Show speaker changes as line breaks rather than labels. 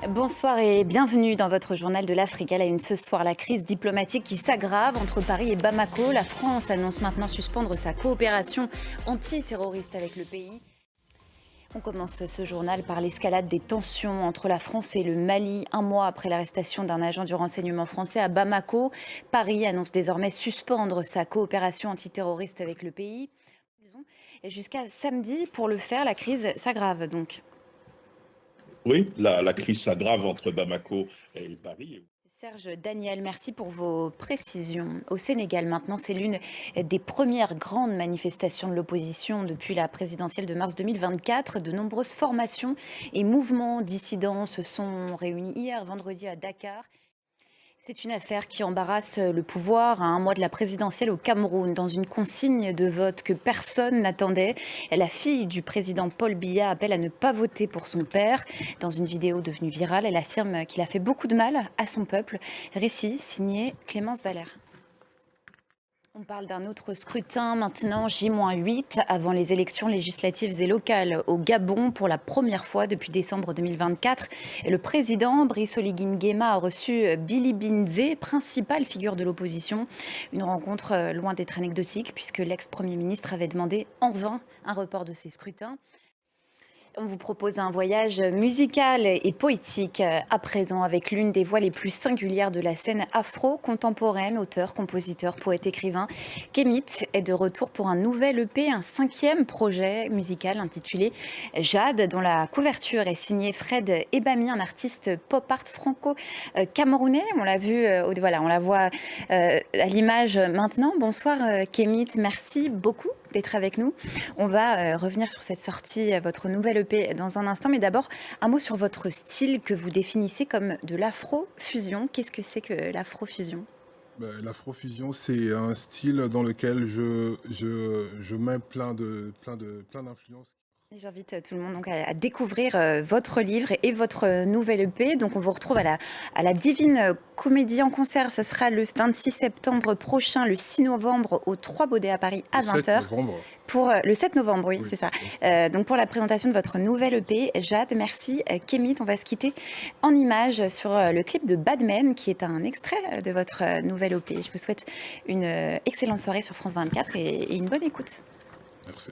Bonsoir et bienvenue dans votre journal de l'Afrique. À la une ce soir, la crise diplomatique qui s'aggrave entre Paris et Bamako. La France annonce maintenant suspendre sa coopération antiterroriste avec le pays. On commence ce journal par l'escalade des tensions entre la France et le Mali. Un mois après l'arrestation d'un agent du renseignement français à Bamako, Paris annonce désormais suspendre sa coopération antiterroriste avec le pays. Et jusqu'à samedi, pour le faire, la crise s'aggrave donc.
Oui, la crise s'aggrave entre Bamako et Paris.
Serge Daniel, merci pour vos précisions. Au Sénégal, maintenant, c'est l'une des premières grandes manifestations de l'opposition depuis la présidentielle de mars 2024. De nombreuses formations et mouvements dissidents se sont réunis hier, vendredi, à Dakar. C'est une affaire qui embarrasse le pouvoir à un mois de la présidentielle au Cameroun. Dans une consigne de vote que personne n'attendait, la fille du président Paul Biya appelle à ne pas voter pour son père. Dans une vidéo devenue virale, elle affirme qu'il a fait beaucoup de mal à son peuple. Récit signé Clémence Valère. On parle d'un autre scrutin maintenant, J-8, avant les élections législatives et locales au Gabon pour la première fois depuis décembre 2024. Et le président Brice Oligui Nguema a reçu Billy Binzé, principale figure de l'opposition. Une rencontre loin d'être anecdotique puisque l'ex-premier ministre avait demandé en vain un report de ces scrutins. On vous propose un voyage musical et poétique à présent avec l'une des voix les plus singulières de la scène afro-contemporaine, auteur, compositeur, poète, écrivain. Kémit est de retour pour un nouvel EP, un 5e projet musical intitulé Jade, dont la couverture est signée Fred Ebami, un artiste pop art franco-camerounais. On l'a vu, voilà, on la voit à l'image maintenant. Bonsoir Kémit, merci beaucoup d'être avec nous. On va revenir sur cette sortie, votre nouvelle EP dans un instant, mais d'abord un mot sur votre style que vous définissez comme de l'afrofusion. Qu'est-ce que c'est que l'afrofusion ?
L'afrofusion, c'est un style dans lequel je mets plein d'influences.
J'invite tout le monde donc à découvrir votre livre et votre nouvelle EP. Donc on vous retrouve à la Divine Comédie en concert. Ce sera le 26 septembre prochain, le 6 novembre au 3 Baudets à Paris à 20h. Pour le 7 novembre, oui. C'est ça. Donc pour la présentation de votre nouvelle EP, Jade, merci. Kémit, on va se quitter en images sur le clip de Badman, qui est un extrait de votre nouvelle EP. Je vous souhaite une excellente soirée sur France 24 et une bonne écoute.
Merci.